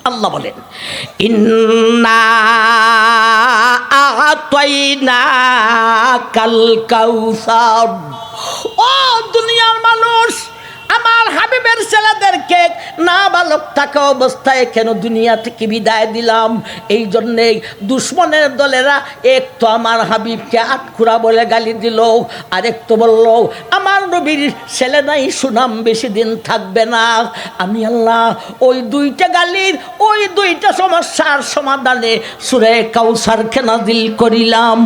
আল্লাহ বলেন, ইন্না আ'তাইনাকাল কাউসার। ও দুনিয়ার মানুষ, আমার হাবিবের ছেলেদেরকে নাবালক থাকা অবস্থায় কেন দুনিয়া থেকে বিদায় দিলাম? এই জন্যে দুশ্মনের দলেরা এক তো আমার হাবিবকে আটখুরা বলে গালি দিল, আরেক তো বলল আমার নবীর ছেলে নাই, সুনাম বেশি দিন থাকবে না। আমি আল্লাহ ওই দুইটা গালির, ওই দুইটা সমস্যার সমাধানে সূরা কাউসারকে নাযিল করিলাম।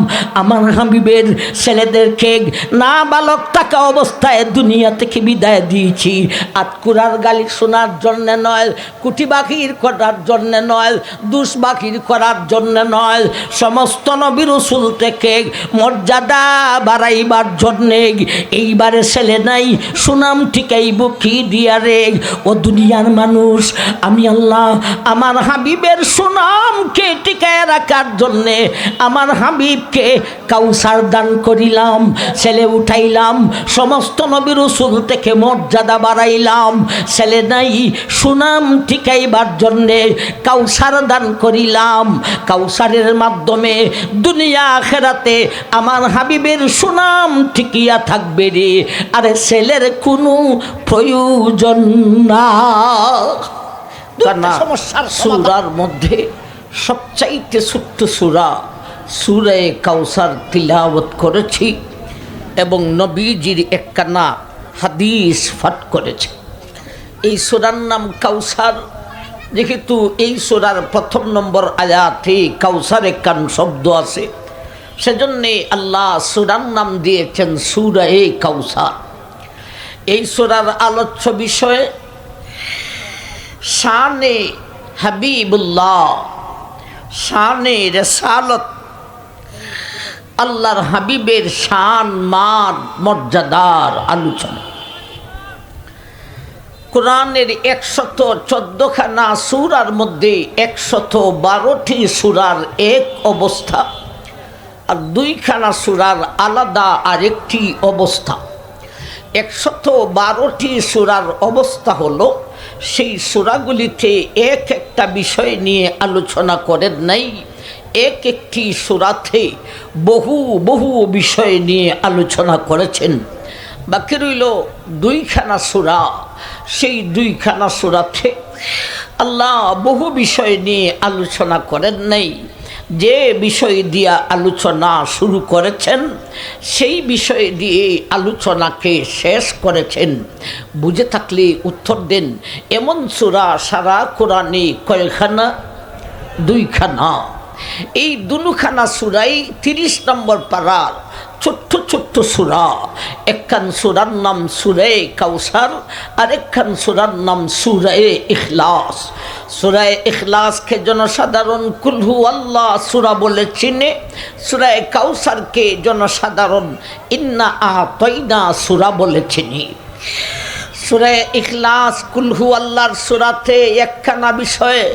আমার হাবিবের ছেলেদেরকে নাবালক থাকা অবস্থায় দুনিয়া থেকে বিদায় দিয়েছি, আটকুরার গালি শোনার জন্য নয়, কুটি বাকির করার জন্য নয়, দুষ বাকির করার জন্য নয়, সমস্ত নবী রাসূল থেকে মর্যাদা বাড়াইবার জন্যে। এইবারে ছেলে নাই, সুনাম ঠিকাইব কি দিয়া রে? ও দুনিয়ার মানুষ, আমি আল্লাহ আমার হাবিবের সুনামকে টিকায় রাখার জন্যে আমার হাবিবকে কাউসার দান করিলাম, ছেলে উঠাইলাম, সমস্ত নবী রাসূল থেকে মর্যাদা বাড়াইলাম। ছেলে নাই, সুনাম টিকাইবার জন্যে কাউসার দান করিলাম। কাউসারের মাধ্যমে দুনিয়া আখিরাতে আমার হাবিবের সুনাম টিকিয়া থাকবে রে। আরে ছেলের কোনো প্রয়োজন না। সমস্যার সূরার মধ্যে সবচাইতে ছোট্ট সূরা সূরা কাউসার তিলাওয়াত করেছি এবং নবীজির একখানা হাদিস পাঠ করেছে। এই সূরার নাম কাউসার। যেহেতু এই সূরার প্রথম নম্বর আয়াতে কাউসার একখান শব্দ আছে, সেজন্যে আল্লাহ সূরার নাম দিয়েছেন সূরা কাউসার। এই সূরার আলোচ্য বিষয়ে শানে হাবিবুল্লাহ, শানে রিসালাত, আল্লাহর হাবিবের শান মান মর্যাদার আলোচনা। কোরআনের 114খানা সূরার মধ্যে 112টি সূরার এক অবস্থা, আর 2খানা সূরার আলাদা আরেকটি অবস্থা। 112টি সূরার অবস্থা হলো সেই সূরাগুলিতে এক একটা বিষয় নিয়ে আলোচনা করেন নাই, এক একটি সূরাতে বহু বহু বিষয় নিয়ে আলোচনা করেছেন। বাকি রইল 2খানা সূরা। সেই 2খানা সূরাতে আল্লাহ বহু বিষয় নিয়ে আলোচনা করেন নাই, যে বিষয় দিয়া আলোচনা শুরু করেছেন সেই বিষয় দিয়ে আলোচনাকে শেষ করেছেন। বুঝে থাকলে উত্তর দেন, এমন সূরা সারা কোরআনে কয়খানা? 2খানা। এই 2খানা সূরাই 30 নম্বর পারার ছোট্ট ছোট্ট সূরা। একখান সূরার নাম সূরা কাউসার, আর একখান সূরার নাম সূরা ইখলাস। সূরা ইখলাসকে জনসাধারণ কুল হু আল্লাহ সূরা বলে চিনে, সূরা কাউসারকে জনসাধারণ ইন্না আ'তাইনা সূরা বলে চিনি। সূরা ইখলাস কুল হু আল্লাহর সূরাতে একখানা বিষয়ে,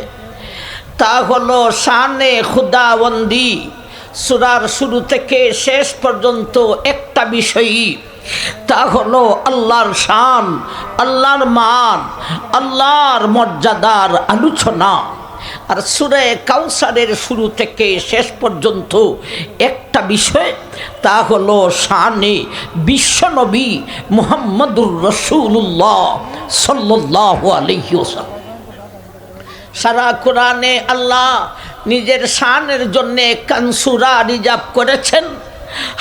তা হলো শানে খুদাবন্দি। সূরার শুরু থেকে শেষ পর্যন্ত একটা বিষয়ই, তা হলো আল্লাহর শান, আল্লাহর মান, আল্লাহর মর্যাদার আলোচনা। আর সূরা কাউসারের শুরু থেকে শেষ পর্যন্ত একটা বিষয়, তা হলো শানে বিশ্বনবী মুহাম্মদুর রাসূলুল্লাহ সাল্লাল্লাহু আলাইহি ওয়াসাল্লাম। সারা কোরআনে আল্লাহ নিজের শানের জন্য একখান সূরা রিজার্ভ করেছেন,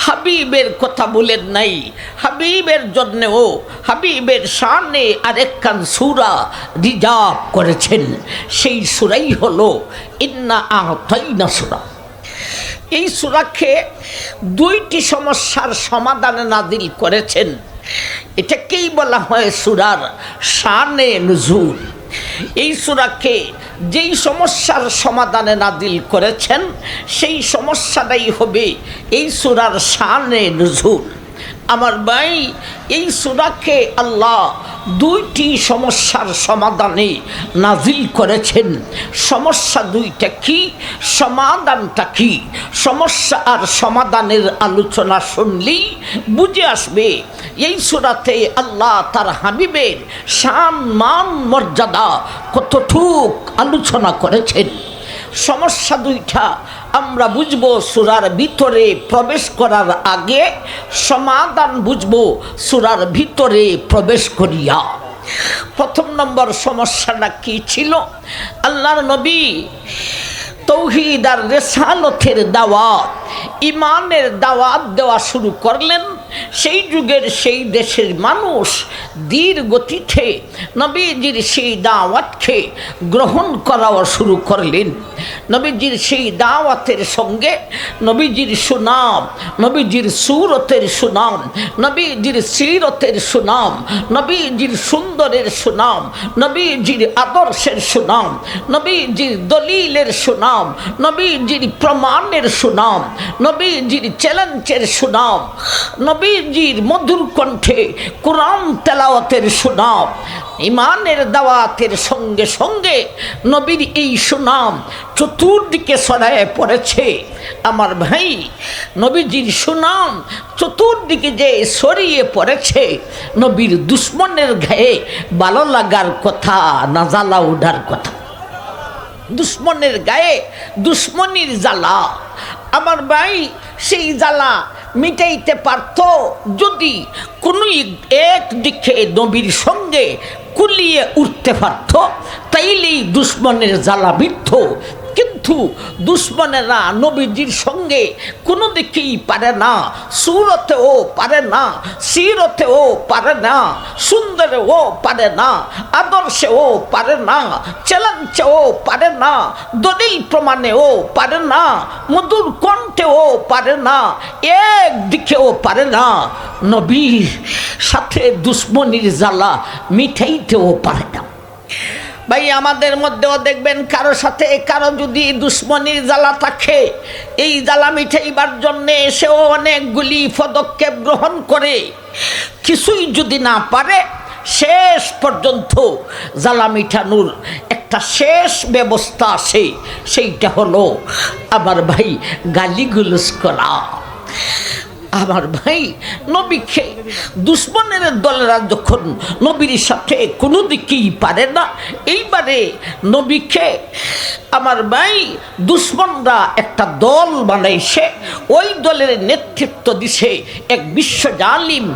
হাবিবের কথা বলেন নাই। হাবিবের জন্যও, হাবিবের শানে আরেকখান সূরা রিজার্ভ করেছেন। সেই সূরাই হলো ইন্না আ'তাইনা সূরা। এই সূরাকে 2টি সমস্যার সমাধানে নাযিল করেছেন। এটাকেই বলা হয় সূরার শানে নুজুল। এই সূরাকে যেই সমস্যার সমাধানে নাযিল করেছেন সেই সমস্যাটাই হবে এই সূরার শানে নুজুল। আমার ভাই, এই সূরাকে আল্লাহ 2টি সমস্যার সমাধানে নাযিল করেছেন। সমস্যা 2টা কি, সমাধানটা কি? সমস্যা আর সমাধানের আলোচনা শুনলেই বুঝে আসবে এই সূরাতে আল্লাহ তার হাবিবের শান মান মর্যাদা কতটুক আলোচনা করেছেন। সমস্যা দুইটা আমরা বুঝবো সূরার ভিতরে প্রবেশ করার আগে, সমাধান বুঝবো সূরার ভিতরে প্রবেশ করিয়া। প্রথম নম্বর সমস্যাটা কি ছিল? আল্লাহর নবী তৌহিদ আর রিসালতের দাওয়াত, ইমানের দাওয়াত দেওয়া শুরু করলেন। সেই যুগের সেই দেশের মানুষ ধীর গতিতে নবীজির সেই দাওয়াতকে গ্রহণ করাও শুরু করলেন। নবীজির সেই দাওয়াতের সঙ্গে নবীজির সুনাম, নবীজির সুরতের সুনাম, নবীজির সিরতের সুনাম, নবীজির সুন্দরের সুনাম, নবীজির আদর্শের সুনাম, নবীজির দলিলের সুনাম, নবীজির প্রমাণের সুনাম, নবীজির চ্যালেঞ্জের সুনাম, নবীজির মধুর কণ্ঠে কোরআন তেলাওয়াতের সুনাম, ইমানের দাওয়াতের সঙ্গে সঙ্গে নবীর এই সুনাম চতুর্দিকে ছড়ায় পড়েছে। আমার ভাই, নবীজির সুনাম চতুর্দিকে যে ছড়িয়ে পড়েছে, নবীর দুশ্মনের গায়ে ভালো লাগার কথা না জ্বালা ওঠার কথা। দুশ্মনের গায়ে দুশ্মনির জ্বালা, আমার ভাই সেই জ্বালা মিটাইতে পারত যদি কোনো একদিকে নবীর সঙ্গে কুলিয়ে উঠতে পারত, তাইলেই দুশ্মনের জ্বালা মিটত। কিন্তু দুশ্মনেরা নবীজির সঙ্গে কোনো দিকেই পারে না, সুরতেও পারে না, সিরতেও পারে না, সুন্দরেও পারে না, আদর্শেও পারে না, চ্যালেঞ্জেও পারে না, দলিল প্রমাণেও পারে না, মধুর কণ্ঠেও পারে না, একদিকেও পারে না, নবীর সাথে দুশ্মনির জ্বালা মিঠাইতেও পারে না। ভাই, আমাদের মধ্যেও দেখবেন কারো সাথে কারো যদি দুশ্মনির জ্বালা থাকে, এই জ্বালা মিঠাইবার জন্যে সেও অনেকগুলি পদক্ষেপ গ্রহণ করে। কিছুই যদি না পারে, শেষ পর্যন্ত জ্বালা মিঠানোর একটা শেষ ব্যবস্থা আছে, সেইটা হলো আমার ভাই গালিগুলোজ করা। আমার ভাই, নবীকে দুশ্মনের দলেরা যখন নবীর সাথে কোনো দিকেই পারে না, এইবারে নবীকে আমার ভাই দুশ্মনরা একটা দল বানাইছে। ওই দলের নেতৃত্ব দিছে এক বিশ্ব জালিম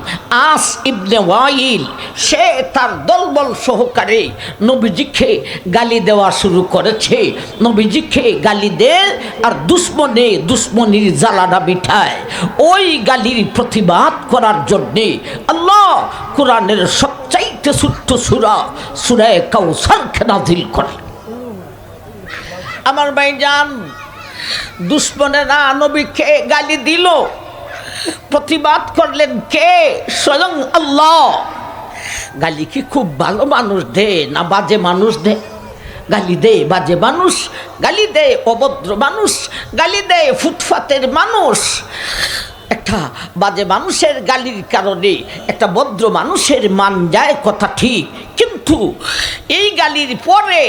আস ইবনে ওয়াইল। সে তার দলবল সহকারে নবীজিকে গালি দেওয়া শুরু করেছে। নবীজিকে গালি দেয় আর দুশ্মনির জ্বালাটা মিঠায়। ওই গালির প্রতিবাদ করার জন্যে আল্লাহ কোরআনের সবচাইতে ছোট্ট সূরা সূরা কাউসারকে নাযিল করে। আমার ভাইজান, দুশ্মনেরা নবীকে গালি দিল, প্রতিবাদ করলেন কে? স্বয়ং আল্লাহ। গালি কি খুব ভালো মানুষ দে না বাজে মানুষ দে? গালি দেয় বাজে মানুষ, গালি দেয় অভদ্র মানুষ, গালি দেয় ফুটফাতের মানুষ। একটা বাজে মানুষের গালির কারণে একটা ভদ্র মানুষের মান যায়, কথা ঠিক, কিন্তু এই গালির পরে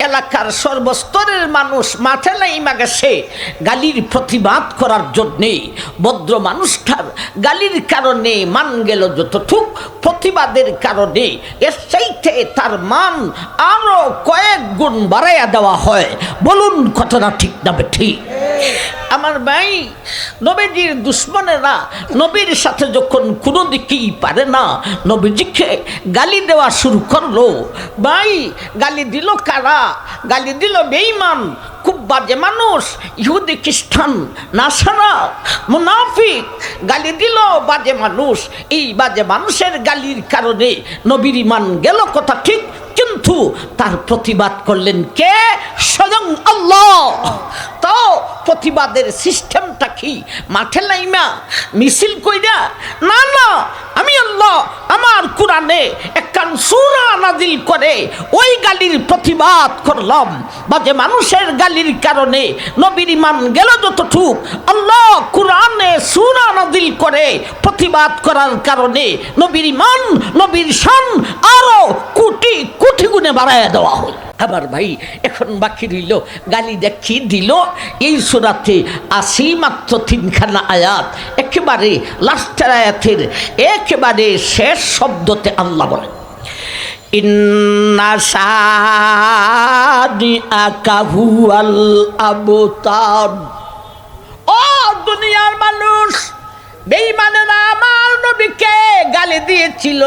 এলাকার সর্বস্তরের মানুষ মাঠে নাইমা গেছে গালির প্রতিবাদ করার জন্যে। ভদ্র মানুষটার গালির কারণে মান গেল যতটুক, প্রতিবাদের কারণে এর চাইতে তার মান আরো কয়েক গুণ বাড়াইয়া দেওয়া হয়। বলুন কথাটা ঠিক না ঠিক? আমার ভাই, নবীজির দুশ্মনেরা নবীর সাথে যখন কোনো দিকেই পারে না, নবীজিকে গালি দেওয়া শুরু করলো। ভাই, গালি দিল কারা? গালি দিল বেঈমান, খুব বাজে মানুষ, ইহুদি খ্রিস্টান নাসারা মুনাফিক। গালি দিল বাজে মানুষ। এই বাজে মানুষের গালির কারণে নবীর ঈমান গেল, কথা ঠিক, কিন্তু তার প্রতিবাদ করলেন কে? স্বয়ং আল্লাহ। তো প্রতিবাদের সিস্টেমটা কি? মাঠে নাইমা মিছিল কইরা? না না, আমি আল্লাহ আমার কোরআনে একখান সূরা নাযিল করে ওই গালির প্রতিবাদ করলাম। বাজে মানুষের গালির কারণে নবীর ঈমান গেল যতটুক, আল্লাহ কোরআনে সূরা নাযিল করে প্রতিবাদ করার কারণে নবীর ঈমান, নবীর শান আরো কোটি কোটি গুণে বাড়াইয়া দেওয়া হয়। আমার ভাই, এখন বাকি রইল গালি দেখি দিল। এই সূরাতে 80 মাত্র 3খানা আয়াত, একেবারে লাস্টের আয়াতের একেবারে শেষ শব্দতে আল্লাহ বলেন, ইন্না সানিআকা হুয়াল আবতার। ও দুনিয়ার মানুষ, বেঈমানেরা আমার নবীকে গালি দিয়েছিল,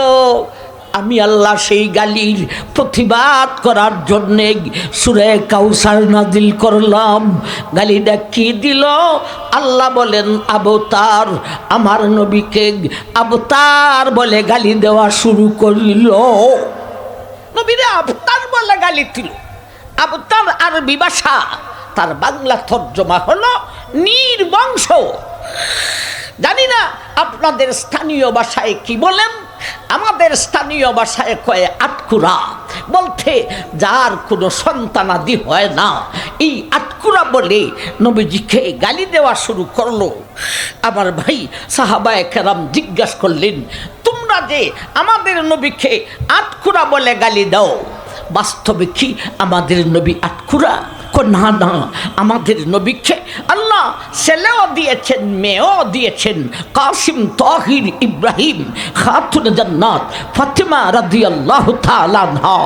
আমি আল্লাহ সেই গালির প্রতিবাদ করার জন্যে সূরা কাউসার নাজিল করলাম। গালিটা কি দিল? আল্লাহ বলেন আবতার, আমার নবীকে আবতার বলে গালি দেওয়া শুরু করিল। নবীরে আবতার বলে গালি দিল। আবতার আরবি ভাষা, তার বাংলা তর্জমা হলো নির্বংশ। জানি না আপনাদের স্থানীয় ভাষায় কি বলেন, আমাদের স্থানীয় ভাষায় কয়ে আটকুরা, বলতে যার কোনো সন্তানাদি হয় না, এই আটকুরা বলে নবীজিকে গালি দেওয়া শুরু করলো। আমার ভাই সাহাবায়ে কেরাম জিজ্ঞাসা করলেন, তোমরা যে আমাদের নবীকে আটকুরা বলে গালি দাও, বাস্তবে কি আমাদের নবী আটকুরা? না না, আমাদের নবীকে আল্লাহ ছেলেও দিয়েছেন, মেয়েও দিয়েছেন। কাসিম, তাহির, ইব্রাহিম, খাতুন জান্নাত ফাতেমা রাদিয়াল্লাহু তাআলা আনহা।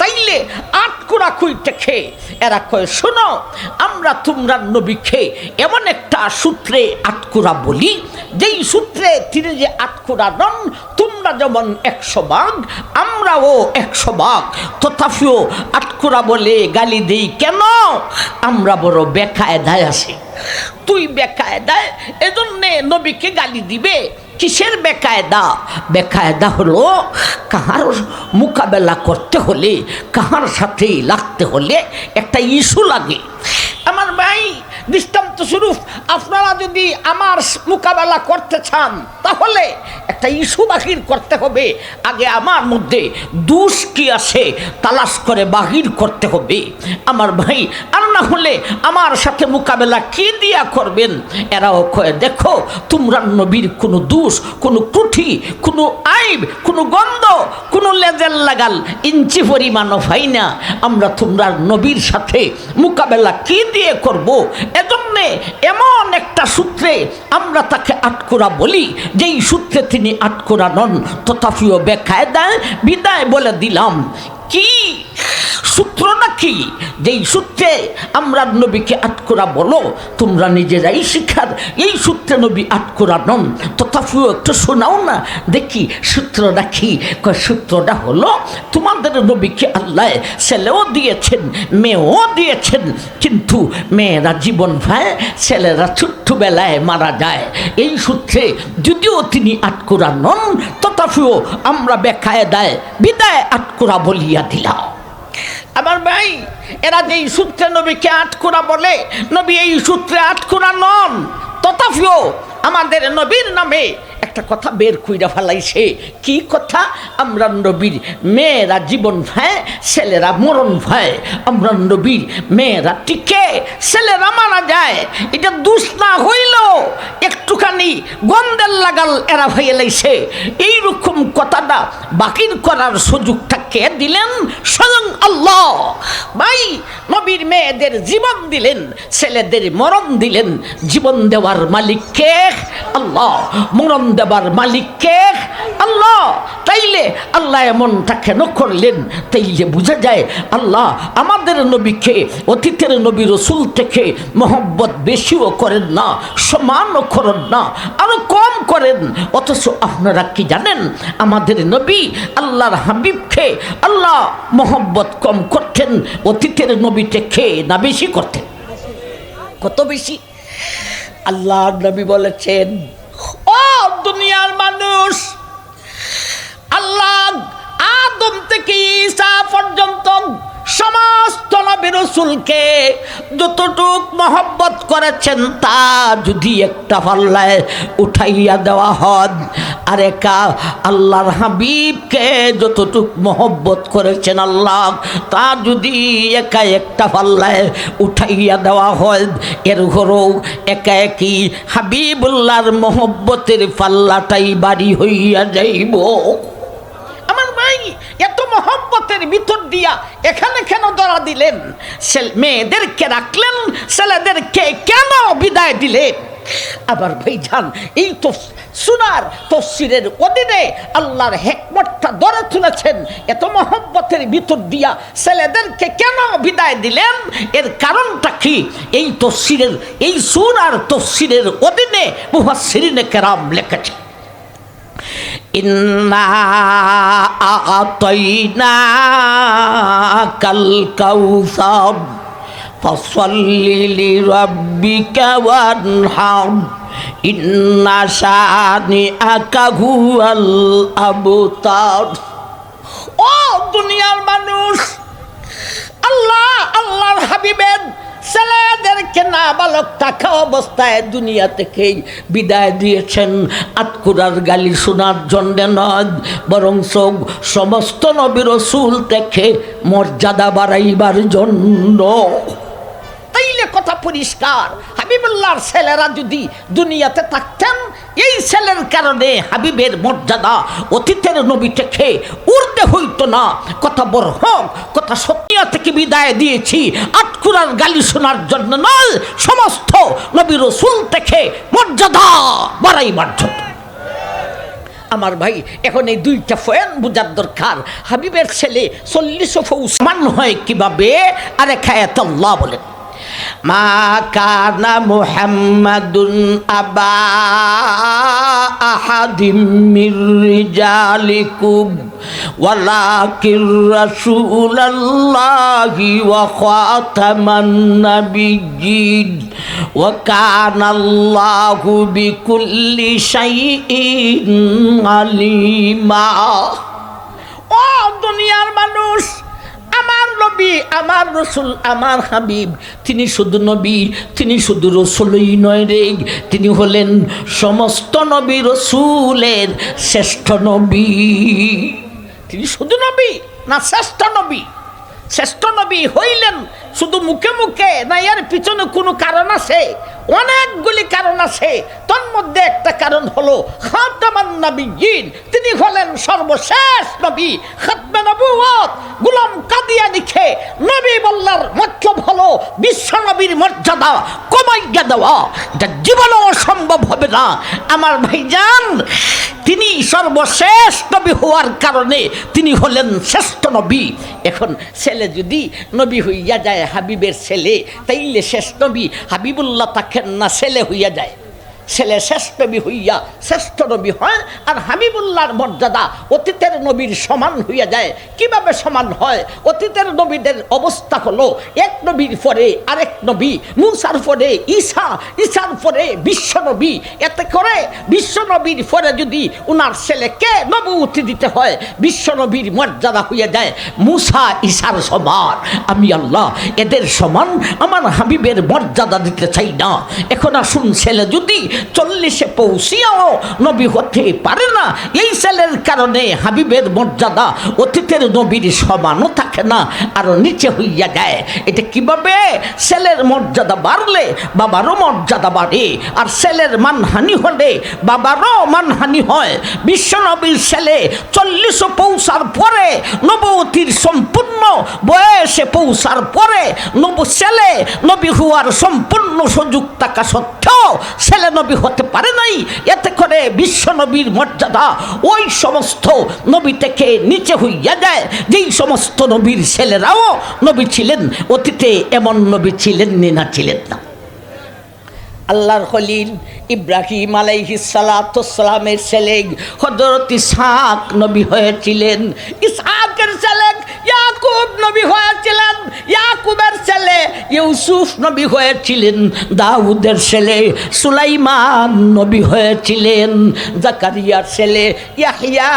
তাইলে আটকুরা কইতে খে এরা কয়, শোনো, আমরা তোমরা নবীকে এমন একটা সূত্রে আটকুরা বলি, যেই সূত্রে তিনি যে আটকুরা নন। তোমরা যেমন 100 ভাগ, আমরাও 100 ভাগ, তথাপিও আটকুরা বলে গালি দেই কেন? আমরা বড় বেকায়দায় আছি। তুই বেকায়দায়, এজন্যে নবীকে গালি দিবে। কিসের বেকায়দা? বেকায়দা হলো কাহার মোকাবেলা করতে হলে, কাহার সাথে লাগতে হলে একটা ইস্যু লাগে। আমার ভাই, দৃষ্টান্ত স্বরূপ আপনারা যদি আমার মোকাবেলা করতে চান, তাহলে একটা ইস্যু বাহির করতে হবে। আগে আমার মধ্যে দোষ কি আছে তালাশ করে বাহির করতে হবে আমার ভাই। আর না হলে আমার সাথে মোকাবেলা কি দিয়া করবেন? এরাও কয়ে, দেখো, তোমরা নবীর কোনো দোষ, কোনো ত্রুটি, কোনো আইব, কোনো গন্ধ, কোনো লেজের লাগাল ইঞ্চি পরিমাণও পাই না। আমরা তোমরা নবীর সাথে মোকাবেলা কি দিয়ে করব? এজন্যে এমন একটা সূত্রে আমরা তাকে আটকুরা বলি, যেই সূত্রে তিনি আটকুরা নন, তথাপিও বেকায়দায় বিদায় বলে দিলাম। কি সূত্র নাকি? যেই সূত্রে আমরা নবীকে আটকুরা বলো, তোমরা নিজেরাই শিখার এই সূত্রে নবী আটকুরা নন, তথাপিও একটু শোনাও না দেখি সূত্রটা কি। সূত্রটা হলো, তোমাদের নবীকে আল্লাহ ছেলেও দিয়েছেন, মেয়েও দিয়েছেন, কিন্তু মেয়েরা জীবন পায়, ছেলেরা ছোট্টবেলায় মারা যায়। এই সূত্রে যদিও তিনি আটকুরা নন, তথাপিও আমরা বেকায়দায় বিদায় আটকুরা বলিয়া দিলাম। আমার ভাই, এরা যেই সূত্রে নবীকে আটকুরা বলে, নবী এই সূত্রে আটকুরা নন, তথাপিও আমাদের নবীর নামে একটা কথা বের কইরা ফেলাইছে। কি কথা? আমরা নবীর মেয়েরা জীবন পায়, ছেলেরা মরণ পায়। আমরা নবীর মেয়েরা টিকে, ছেলেরা মারা যায়। এটা দোষ না হইলেও একটুখানি গন্ধের লাগাল এরা হয়ে লাইছে। এইরকম কথাটা বাকির করার সুযোগটা কে দিলেন? স্বয়ং আল্লাহ। ভাই, নবীর মেয়েদের জীবন দিলেন, ছেলেদের মরণ দিলেন। জীবন দেওয়ার মালিক কে? আল্লাহ। মরণ দেবার মালিক কে? আল্লাহ। তাইলে আল্লাহ এমনটা কেন করলেন? তাইলে বোঝা যায় আল্লাহ আমাদের নবীকে অতীতের নবী রসুল থেকে মহব্বত বেশিও করেন না, সমানও করেন না, আরো কম করেন। অথচ আপনারা কি জানেন? আমাদের নবী আল্লাহর হাবিবকে আল্লাহ মহব্বত কম করতেন অতীতের নবী থেকে না বেশি করতেন? কত বেশি? আল্লাহর নবী বলেছেন, ও দুনিয়ার মানুষ, আল্লাহ আদম থেকে ঈসা পর্যন্ত সমস্ত নবী রাসূলকে যতটুক মহব্বত করেছেন, তা যদি একটা পাল্লায় উঠাইয়া দেওয়া হয়, আর একা আল্লাহর হাবিবকে যতটুক মহব্বত করেছেন আল্লাহ, তা যদি একা একটা পাল্লায় উঠাইয়া দেওয়া হয়, এর ঘরেও একা একই হাবিবুল্লাহর মহব্বতের পাল্লাটাই বাড়ি হইয়া যাইব। আমার ভাই, এত মহব্বতের ভিতর দিয়া এখানে কেন ধরা দিলেন? মেয়েদেরকে রাখলেন, ছেলেদেরকে কেন বিদায় দিলেন? আবার ভাই যান, এই তো সুনার তফসিরের অধীনে আল্লাহর হিকমতটা ধরে তুলেছেন। এত মহব্বতের ভিতর দিয়া ছেলেদেরকে কেন বিদায় দিলেন, এর কারণটা কি? এই তফসিরের, এই সুনার তফসিরের অধীনে মুফাসসিরিনে কেরাম লিখেছেন, ইন্না আ'তাইনাকাল কাউসার ফাসাল্লি লিরাব্বিকা ওয়ানহার ইন্না শানিআকা হুয়াল আবতার। ও দুনিয়ার মানুষ, আল্লাহ আল্লাহর হাবিবের ছেলেদেরকে নাবালক থাকা অবস্থায় দুনিয়া থেকেই বিদায় দিয়েছেন। আতকুরার গালি শোনার জন্যে নয়, বরং সমস্ত নবী রাসূল থেকে মর্যাদা বাড়াইবার জন্য। তাইলে কথা পরিষ্কার, হাবিবুল্লাহর ছেলেরা যদি দুনিয়াতে থাকতেন, এই ছেলের কারণে হাবিবের মর্যাদা অতীতের নবী থেকে উর্ধে হইতো না। কথা বড় হোক, কথা সত্যিয়া থেকে বিদায় দিয়েছি আটকুরার গালি শোনার জন্য নয়, সমস্ত নবী রাসূল থেকে মর্যাদা বাড়াইবার জন্য। আমার ভাই, এখন এই দুইটা পয়েন্ট বোঝার দরকার। হাবিবের ছেলে 40 ফৌসমান হয় কিভাবে? আরেক আয়াতে আল্লাহ বলেন, মা কানা মুহাম্মাদুন আবা আহাদিম মির রিজালিকুম ওয়ালাকির রাসূলুল্লাহি ওয়া খাতামান নাবিয়্যিন ওয়া কানাল্লাহু বিকুল্লি শাইইন আলিমা। ও দুনিয়ার মানুষ, আমার নবী, আমার রসুল, আমার হাবিব, তিনি শুধু নবী, তিনি শুধু রসুলই নয় রে, তিনি হলেন সমস্ত নবী রসুলের শ্রেষ্ঠ নবী। তিনি শুধু নবী না, শ্রেষ্ঠ নবী। শ্রেষ্ঠ নবী হইলেন শুধু মুখে মুখে না, এর পিছনে কোনো কারণ আছে, অনেকগুলি কারণ আছে। তার মধ্যে একটা কারণ হলো খাতামান নাবিয়্যিন, তিনি হলেন সর্বশেষ নবী। খাতমে নবুয়ত গোলাম কাদিয়ানীকে নবী বলার মতলব হলো বিশ্ব নবীর মর্যাদা কমাইয়া দেওয়া, যা জীবনেও সম্ভব হবে না। আমার ভাইজান, তিনি সর্বশেষ নবী হওয়ার কারণে তিনি হলেন শ্রেষ্ঠ নবী। এখন ছেলে যদি নবী হইয়া যায়, হাবিবের ছেলে, তাইলে শেষ নবী হাবিবুল্লাহ থাকেন না, ছেলে হইয়া যায়। ছেলে শ্রেষ্ঠ নবী হইয়া শ্রেষ্ঠ নবী হয়, আর হাবিবুল্লাহর মর্যাদা অতীতের নবীর সমান হইয়া যায়। কিভাবে সমান হয়? অতীতের নবীদের অবস্থা হলো এক নবীর পরে আরেক নবী, মূসার পরে ঈসা, ঈসার পরে বিশ্ব নবী। এতে করে বিশ্ব নবীর পরে যদি উনার ছেলেকে নবুয়তি দিতে হয়, বিশ্ব নবীর মর্যাদা হইয়া যায় মূসা ঈসার সমান। আমি আল্লাহ এদের সমান আমার হাবিবের মর্যাদা দিতে চাই না। এখন আসুন, ছেলে যদি 40 পৌঁছিয়াও নবী হতে পারে না, এই ছেলের কারণে হাবিবের মর্যাদা অতীতের নবীর সমানও থাকে না, আরো নিচে হইয়া যায়। এটা কিভাবে? ছেলের মর্যাদা বাড়লে বাবারও মর্যাদা বাড়ে, আর ছেলের মানহানি হলে বাবারও মানহানি হয়। বিশ্ব নবীর ছেলে 40 পৌঁছার পরে, নবুয়তির সম্পূর্ণ বয়সে পৌঁছার পরে ছেলে নবী হওয়ার সম্পূর্ণ সুযোগ থাকা সত্ত্বেও ছেলে নবী হতে পারে নাই। এতে করে বিশ্ব নবীর মর্যাদা ওই সমস্ত নবী থেকে নিচে হইয়া যায়। যেই সমস্ত নবীর ছেলেরাও নবী ছিলেন, অতীতে এমন নবী ছিলেন না, ছিলেন না। আল্লাহর খলিল ইব্রাহিম আলাইহিস সালাতু সালামের ছেলে হযরত ইসহাক নবী হয়েছিলেন। ইসহাকের ছেলে ইয়াকুব নবী হয়েছিলেন। ইয়াকুবের ছেলে ইউসুফ নবী হয়েছিলেন। দাউদের ছেলে সুলাইমান নবী হয়েছিলেন। জাকারিয়ার ছেলে ইয়াহইয়া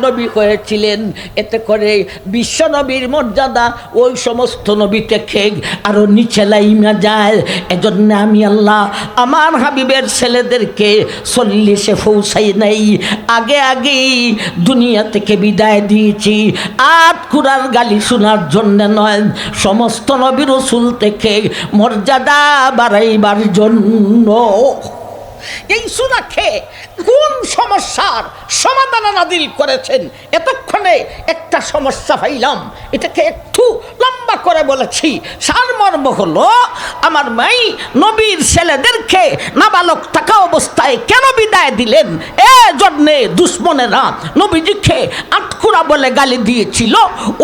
নবী হয়েছিলেন। এতে করে বিশ্ব নবীর মর্যাদা ওই সমস্ত নবী থেকে আরো নিচে লাইমা যায়। এজন্য আমি আল্লাহ আমার হাবিবের ছেলেদেরকে 40 পৌঁছাই নাই, আগে আগেই দুনিয়া থেকে বিদায় দিয়েছি। আটকুরার গালি শোনার জন্য নয়, সমস্ত নবী রাসূল থেকে মর্যাদা বাড়াইবার জন্য। এই সূরাকে কোন সমস্যার সমাধান নাযিল করেছেন। এতক্ষণে একটা সমস্যা পাইলাম, এটাকে একটু লম্বা করে বলেছি। সারমর্ম হলো, আমার ভাই নবীর ছেলেদেরকে নাবালক থাকা অবস্থায় কেন বিদায় দিলেন? এজন্যে দুশ্মনেরা নবীজিকে আটকুরা বলে গালি দিয়েছিল।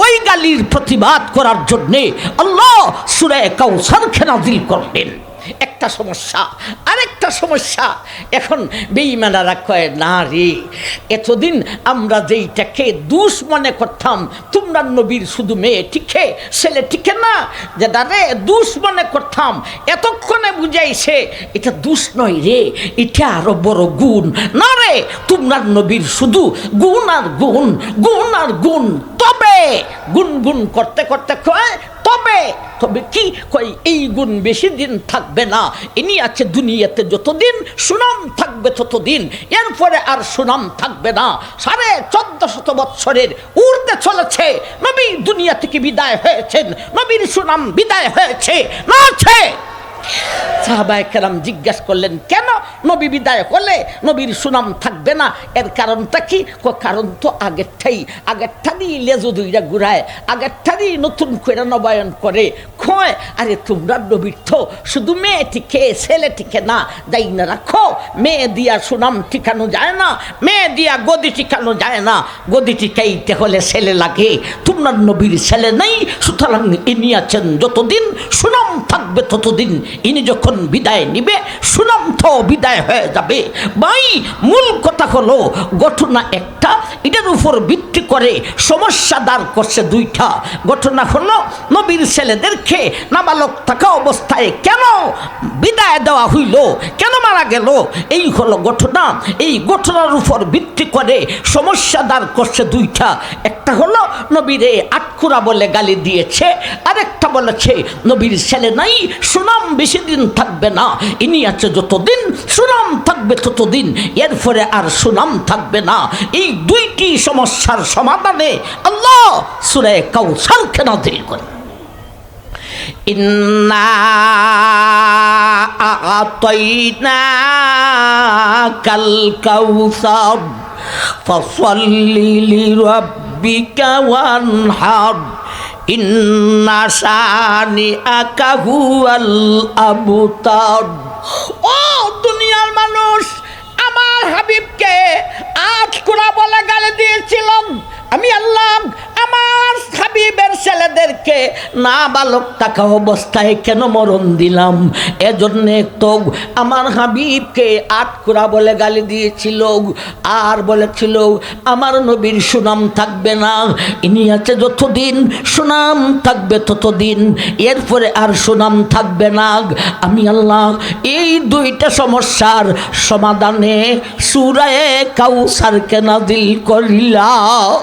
ওই গালির প্রতিবাদ করার জন্যে আল্লাহ সূরা কাউসারকে নাযিল করলেন। একটা সমস্যা। আরেকটা সমস্যা, এখন বেঈমানেরা কয়, না রে, এতদিন আমরা যেইটাকে দুষ মনে করতাম, তোমরা নবীর শুধু মেয়ে টিকে ছেলে টিকে না, যেটা রে দুষ মনে করতাম, এতক্ষণে বুঝাইছে এটা দুষ নয় রে, এটা আরো বড় গুণ। না রে, তোমরা নবীর শুধু গুণ আর গুণ, গুণ আর গুণ। তবে গুনগুন করতে করতে কয়, তবে তবে কি কই, এই গুণ বেশি দিন থাকবে না। ইনি আছে দুনিয়াতে যতদিন, সুনাম থাকবে ততদিন, এরপরে আর সুনাম থাকবে না। 1450 বৎসরের ঊর্ধ্বে চলেছে, নবী দুনিয়া থেকে বিদায় হয়েছেন, নবীর সুনাম বিদায় হয়েছে না আছে। সাহাবায়ে কেরাম জিজ্ঞাসা করলেন, কেন নবী বিদায় হলে নবীর সুনাম থাকবে না? এর কারণটা কি? কারণ তো আগেরটারই লেজু দুইটা ঘুরায়, আগেরটারই নতুন করে নবায়ন করে। কয়, আরে তোমরা নবীর তো শুধু মেয়ে টিকে ছেলে টিকে না, যাই না রাখো, মেয়ে দিয়া সুনাম টিকানো যায় না, মেয়ে দিয়া গদি টিকানো যায় না, গদি টিকাইতে হলে ছেলে লাগে। তোমরা নবীর ছেলে নেই, সুতরাং ইনি আছেন যতদিন, সুনাম থাকবে ততদিন। ইনি যখন বিদায় নিবে, সুনাম তো বিদায় হয়ে যাবে। ভাই, মূল কথা হলো ঘটনা একটা, এটার উপর ভিত্তি করে সমস্যা দাঁড় করছে দুইটা। ঘটনা হলো নবীর ছেলেদেরকে নাবালক থাকা অবস্থায় কেন বিদায় দেওয়া হইল, কেন মারা গেল, এই হলো ঘটনা। এই ঘটনার উপর ভিত্তি করে সমস্যা দাঁড় করছে দুইটা। একটা হলো নবীরে আটকুরা বলে গালি দিয়েছে, আরেকটা বলেছে নবীর ছেলে নাই, সুনাম বেশি দিন থাকবে না, ইনি আছে যতদিন, সুনাম থাকবে ততদিন, এরপরে আর সুনাম থাকবে না। এই দুইটি সমস্যার সমাধানে আল্লাহ সূরা কাউসারকে নাযিল করেন। ইন্না আ'তাইনাকাল কাউসার ফাসাল্লি লিরাব্বিকা ওয়ানহার ইন্না শানিআকা হুয়াল আবতার। ও দুনিয়ার মানুষ, আমার হাবিবকে আটকুরা বলে গালি দিয়েছিলাম আমি আল্লাহ। আমার হাবিবের ছেলেদেরকে নাবালক থাকা অবস্থায় কেন মরণ দিলাম? এজন্যে তো আমার হাবিবকে আটকুরা বলে গালি দিয়েছিল, আর বলেছিল আমার নবীর সুনাম থাকবে না, ইনি আছে যতদিন, সুনাম থাকবে ততদিন, এরপরে আর সুনাম থাকবে না। আমি আল্লাহ এই দুইটা সমস্যার সমাধানে সূরা কাউসারকে নাযিল করিলাম।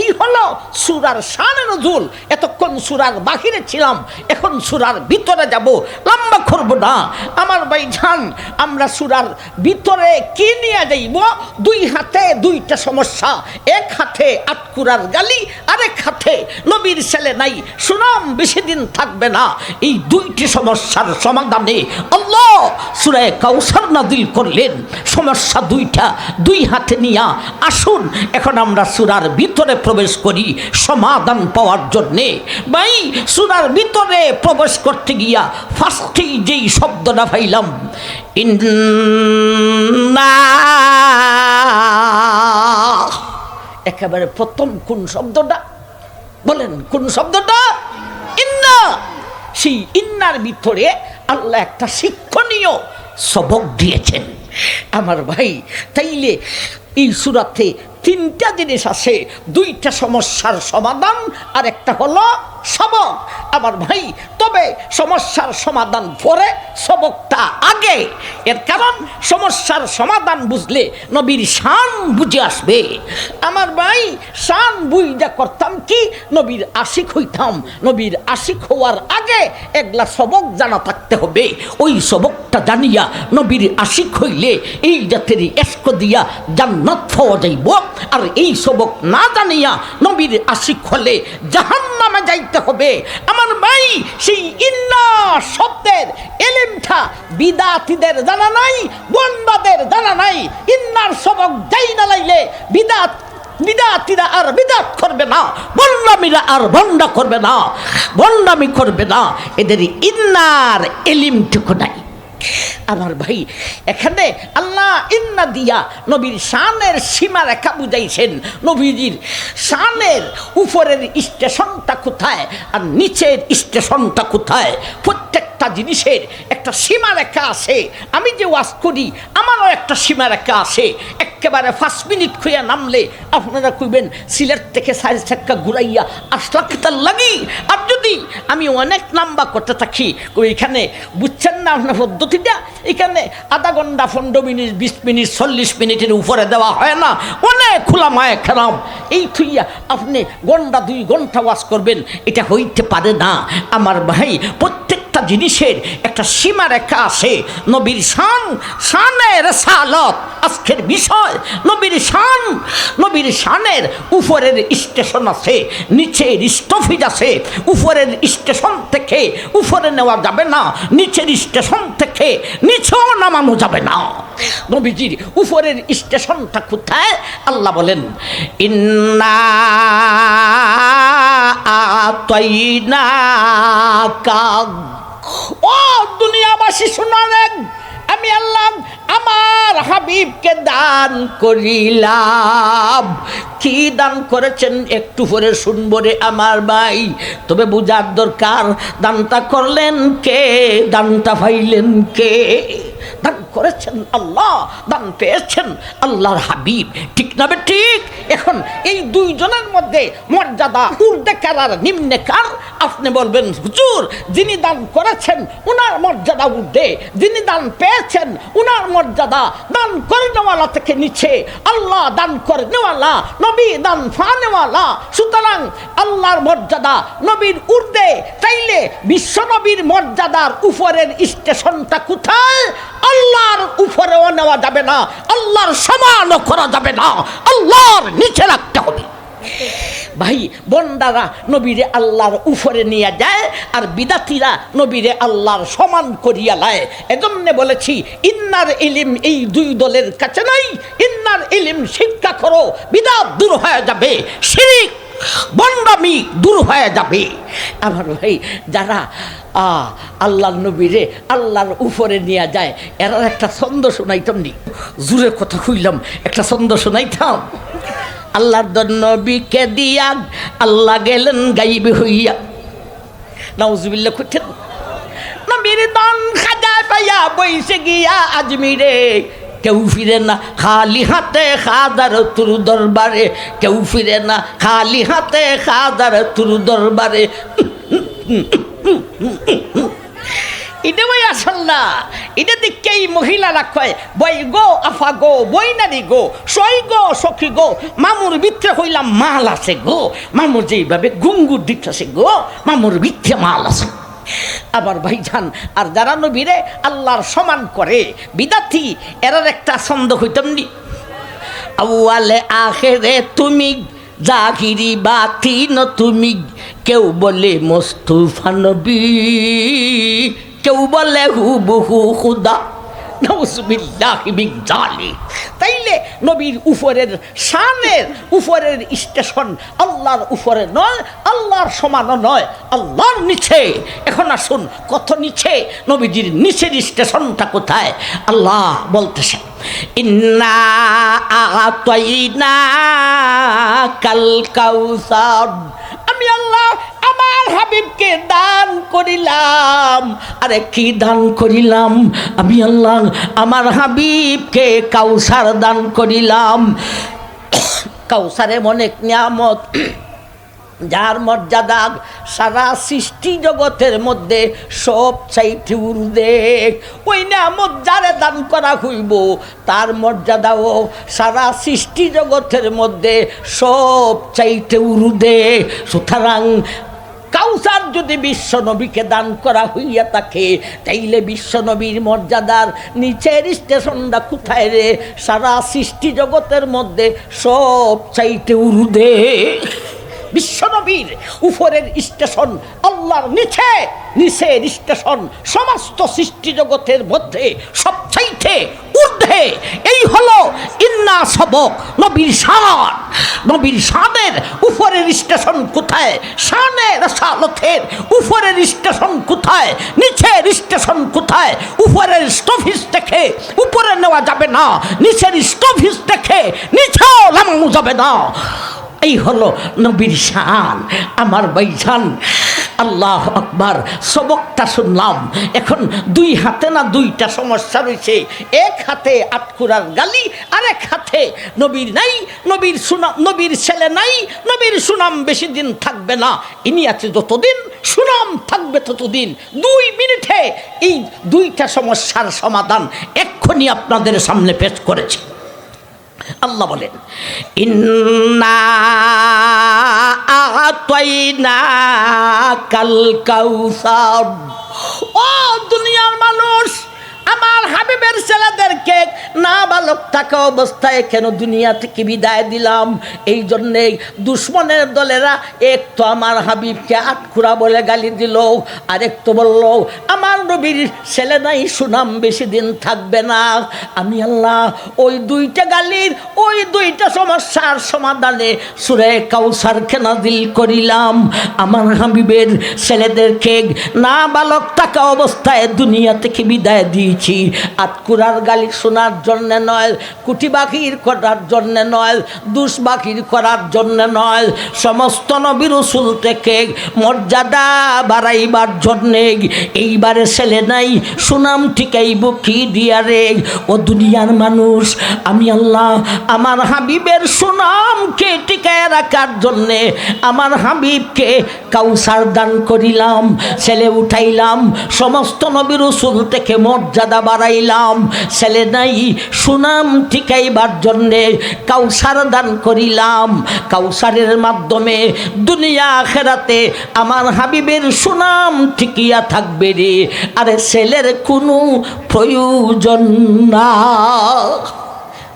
এই হলো সূরার শান নজুল। এতক্ষণ সূরার বাহিরে ছিলাম, এখন সূরার ভিতরে যাব, লম্বা করব না আমার ভাইজান। আমরা সূরার ভিতরে কি নিয়ে যাইব? দুই হাতে দুইটা সমস্যা, এক হাতে আটকুরার গালি, আরেক হাতে নবীর ছেলে নাই, সুনাম বেশি দিন থাকবে না। এই দুইটি সমস্যার সমাধানে আল্লাহ সূরা কাউসার নাযিল করলেন। সমস্যা দুইটা দুই হাতে নিয়া আসুন এখন আমরা সূরার ভিতরে প্রবেশ করি সমাধান পাওয়ার জন্যে। ভাই, সূরার ভিতরে প্রবেশ করতে গিয়া ফার্স্টেই যেই শব্দটা পাইলাম, ইন্না, একেবারে প্রথম কোন শব্দটা বলেন? কোন শব্দটা? ইন্না। সেই ইন্নার ভিতরে আল্লাহ একটা শিক্ষণীয় সবক দিয়েছেন আমার ভাই। তাইলে এই সূরাতে তিনটা জিনিস আছে, দুইটা সমস্যার সমাধান আর একটা হলো সবক আমার ভাই। তবে সমস্যার সমাধান পরে, সবকটা আগে। এর কারণ সমস্যার সমাধান বুঝলে নবীর শান বুঝে আসবে আমার ভাই। শান বুঝা করতাম কি? নবীর আশিক হইতাম। নবীর আশিক হওয়ার আগে এগুলা সবক জানা থাকতে হবে। ওই সবকটা জানিয়া নবীর আশিক হইলে এই জাতের এস্ক দিয়া জান্নাত পাওয়া যাইব। আর এই সবক না জানিয়া নবীর আশিক হলে জাহান্নামে যাইতে হবে আমার ভাই। সেই ইন্না শব্দের এলেমটা বিদাতিদের জানা নাই, জানা নাই ইন্নার সবক যাই না লাইলে বিদাতিরা আর বিদাত করবে না, বন্ডামিরা আর বন্ডা করবে না, বন্ডামি করবে না। এদের ইন্নার এলিমটুকু নাই। আমার ভাই, এখানে আল্লাহ ইন্না দিয়া নবীর শানের সীমা রেখা বুঝাইছেন। নবীজির শানের উপরের স্টেশনটা কোথায় আর নিচের স্টেশনটা কোথায়, প্রত্যেকটা জিনিসের একটা সীমা রেখা আছে। আমি যে ওয়াজ করি আমারও একটা সীমা রেখা আছে। একেবারে 5 মিনিট খুঁয়া নামলে আপনারা কইবেন সিলেট থেকে 4 চাক্কা ঘুরাইয়া আসলাম লাগি। আর যদি আমি অনেক লম্বা করতে থাকি, ওইখানে বুঝছেন না আপনার পদ্ধতিটা, এখানে আধা ঘন্টা 15 মিনিট 20 মিনিট 40 মিনিটের উপরে দেওয়া হয় না, অনেক খোলা মায় খেলাম। এই থুইয়া আপনি ঘন্টা 2 ঘন্টা ওয়াজ করবেন, এটা হইতে পারে না। আমার ভাই, প্রত্যেকটা জিনিসের একটা সীমা রেখা আছে। নবীর শান, শানের সালত আজকের বিষয়। নবীর শান, নবীর শানের উপরের স্টেশন আছে, নিচের স্টপেজ আছে। উপরের স্টেশন থেকে উপরে নেওয়া যাবে না, নিচের স্টেশন থেকে নিচেও নামানো যাবে না। নবীজির উপরের স্টেশনটা কোথায়? আল্লাহ বলেন ইন্না আতাইনাকা। ও দুনিয়াবাসী শুনালেন, আমি আল্লাহ আমার হাবিবকে দান করিলাম। কি দান করেছেন একটু পরে শুনবো রে আমার ভাই। তবে বুঝার দরকার, দানটা করলেন কে, দানটা পাইলেন কে? দান করেছেন আল্লাহ, দান পেয়েছেন আল্লাহর হাবিব। ঠিক না বে ঠিক? এখন এই দুইজনের মধ্যে মর্যাদা ঊর্ধ্বকার আর নিম্নকার। আপনি বলবেন হুজুর, যিনি দান করেছেন উনার মর্যাদা ঊর্ধ্বে, যিনি দান পেয়েছেন উনার মর্যাদা দান করে নেওয়ালা থেকে নিচে। আল্লাহ দান করে নেওয়ালা, নবী দান ফানেওয়ালা। সুতরাং আল্লাহর মর্যাদা নবীর ঊর্ধ্বে। তাইলে বিশ্ব নবীর মর্যাদার উপরের স্টেশনটা কোথায়? আল্লাহর উপরেও নেওয়া যাবে না, আল্লাহর সমানও করা যাবে না, আল্লাহর নিচে রাখতে হবে। ভাই, বন্দারা নবীরে আল্লাহর উপরে নিয়ে যায়, আর বিদাতিরা নবীরে আল্লাহর সমান করিয়া লায়। এজন্য বলেছি ইন্নার ইলিম এই দুই দলের কাছে নাই। ইন্নার ইলিম শিক্ষা করো, বিদাত দূর হয়ে যাবে, শিরিক বন্দামি দূর হয়ে যাবে। আমার ভাই, যারা আল্লাহর নবীরে আল্লাহর উপরে নিয়ে যায়, এরা একটা ছন্দ শোনাইতাম নি, জুড়ে কথা কইলাম, একটা ছন্দ শোনাইতাম। আল্লাহর নবীকে দিয়া আল্লাহ গেলেন গাইবে হইয়া। নাউজুবিল্লাহ করতেন। নবীর দান খাজা পাইয়া বইসে গিয়া আজমিরে। কেউ ফিরে না খালি হাতে, খাজার তুর দরবারে। কেউ ফিরে না খালি হাতে, খাজার তুর দরবারে। এটা বই আসল না, এটা দেখে এই মহিলারা কয় বই গো আফা গো, বই নারী গো, সই গো সখী গো, মামুর ভিতরে হইলাম মাল আছে গো। মামুর যেইভাবে গুঙ্গুর দিতেছে গো, মামুর ভিতরে মাল আছে। আবার ভাইজান, আর যারা নবীরে আল্লাহর সমান করে বিদাতি, এরার একটা ছন্দ হইতাম নি। আউয়ালে আখেরে তুমি জাহিরি বাতিন তুমি। কেউ বলে মুস্তাফা নবী, কেউ বলে হুবহু খুদা। নাউজুবিল্লাহি মিন যালিক। তাইলে নবীর উপরের শানের উপরের স্টেশন আল্লাহর উপরে নয়, আল্লাহর সমানও নয়, আল্লাহর নিচে। এখন আসুন, কত নিচে? নবীজির নিচের স্টেশনটা কোথায়? আল্লাহ বলতেছেন ইন্না আতাইনাকাল কাউসার। আমি আল্লাহ আমার হাবিবকে দান করিলাম। আরে কি দান করিলাম? আমি আল্লাহ আমার হাবিবকে কাউসার দান করিলাম। কাউসারে অনেক নিয়ামত, যার মর্যাদা সারা সৃষ্টি জগতের মধ্যে সব চাইতে ঊর্ধ্বে। ওই নিয়ামত যারে দান করা হইব, তার মর্যাদাও সারা সৃষ্টি জগতের মধ্যে সব চাইতে ঊর্ধ্বে। সুতরাং কাউসার যদি বিশ্বনবীকে দান করা হইয়া থাকে, তাইলে বিশ্বনবীর মর্যাদার নিচের স্টেশনটা কোথায় রে? সারা সৃষ্টি জগতের মধ্যে সব চাইতে ঊর্ধ্বে। বিশ্বনবীর উপরের স্টেশন আল্লাহর নিচে, নিচের স্টেশন সমস্ত সৃষ্টি জগতের মধ্যে সবচাইতে ঊর্ধ্বে। এই হলো ইন্না সবক, নবীর শান। নবীর শানের উপরের স্টেশন কোথায়? শানে রাসালতের উপরের স্টেশন কোথায়? নিচের স্টেশন কোথায়? উপরের স্টপিস থেকে উপরে নেওয়া যাবে না, নিচের স্টপিস থেকে নিচেও নামানো যাবে না। এই হলো নবীর শান। আমার ভাইজান, আল্লাহ আকবার, সবকটা শুনলাম। এখন দুই হাতে না দুইটা সমস্যা রয়েছে। এক হাতে আটকুরার গালি, আরেক হাতে নবীর নাই, নবীর সুনাম, নবীর ছেলে নাই, নবীর সুনাম বেশি দিন থাকবে না। ইনি আছে যতদিন, সুনাম থাকবে ততদিন। 2 মিনিটে এই দুইটা সমস্যার সমাধান এক্ষুনি আপনাদের সামনে পেশ করেছি। আল্লাহ বলেন, ইন্না আতাইনা কাল কাউসার। ও দুনিয়ার মানুষ, আমার হাবিবের ছেলেদেরকে নাবালক থাকা অবস্থায় কেন দুনিয়া থেকে বিদায় দিলাম? এই জন্যে দুশ্মনের দলেরা এক তো আমার হাবিবকে আটখুরা বলে গালি দিল, আরেক তো বলল আমার নবীর ছেলে নাই, সুনাম বেশি দিন থাকবে না। আমি আল্লাহ ওই দুইটা গালির, ওই দুইটা সমস্যার সমাধানে সূরা কাউসারকে নাযিল করিলাম। আমার হাবিবের ছেলেদেরকে নাবালক থাকা অবস্থায় দুনিয়া থেকে বিদায় দিই আটকুরার গালি শোনার জন্য নয়, কুটি বাকির করার জন্য নয়, দুষ বাকির করার জন্য নয়, সমস্ত নবী রাসূল থেকে মর্যাদা বাড়াইবার জন্যে। এইবারে ছেলে নাই, সুনাম ঠিকাইব কি দিয়া রে? ও দুনিয়ার মানুষ, আমি আল্লাহ আমার হাবিবের সুনামকে টিকায় রাখার জন্যে আমার হাবিবকে কাউসার দান করিলাম, ছেলে উঠাইলাম, সমস্ত নবী রাসূল থেকে মর্যাদা বাড়াইলাম। ছেলে নাই, সুনাম ঠিকাইবার জন্যে কাউসার দান করিলাম। কাউসারের মাধ্যমে দুনিয়া আখিরাতে আমার হাবিবের সুনাম ঠিকিয়া থাকবে রে। আরে ছেলের কোনো প্রয়োজন না।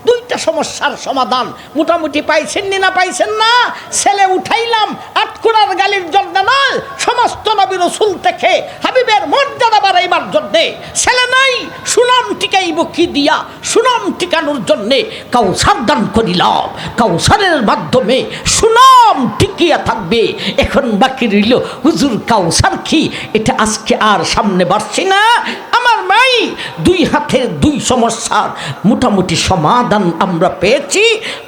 দুইটা সমস্যার সমাধান মোটামুটি পাইছেন না? পাইছেন না? ছেলে উঠাইলাম আটকুরার গালির জন্য নয়, সমস্ত নবী রাসূল থেকে হাবিবের মর্যাদা বাড়াইবার জন্যে। ছেলে নাই, সুনাম টিকাইব কি দিয়া? সুনাম টিকানোর জন্যে কাউসার দান করিলাম। কাউসারের মাধ্যমে সুনাম টিকিয়া থাকবে। এখন বাকি রইল হুজুর কাউসার কি? এটা আজকে আর সামনে বাড়ছি না। আমার মাই, দুই হাতের দুই সমস্যার মোটামুটি সমাধান আমরা পেয়েছি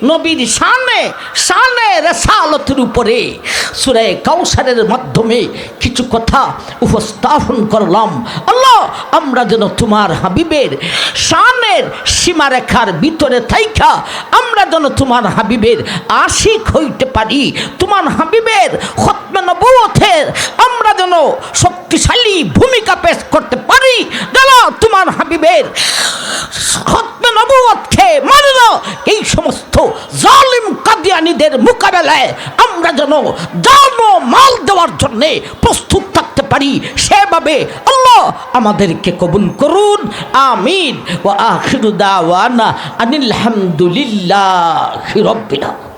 নবীর শানে, শানে রাসালতের উপরে সূরা কাউসারের মাধ্যমে কিছু কথা উপস্থাপন করলাম। আল্লাহ, আমরা যেন তোমার হাবিবের শানের সীমারেখার ভিতরে থাইকা আমরা যেন তোমার হাবিবের আশিক হইতে পারি। তোমার হাবিবের খতমে নবুয়তের আমরা যেন শক্তিশালী ভূমিকা পেশ করতে পারি। যেন তোমার হাবিবের খতমে নবুয়তকে মানে না, এই সমস্ত জালিম কাদিয়ানীদের মোকাবেলায় আমরা যেন জান ও মাল দেওয়ার জন্য প্রস্তুত থাকতে পারি। সেভাবে আল্লাহ আমাদেরকে কবুল করুন। আমিন। ওয়া আখিরু দাওয়ানা আনিল হামদুলিল্লাহি রাব্বিল আলামিন।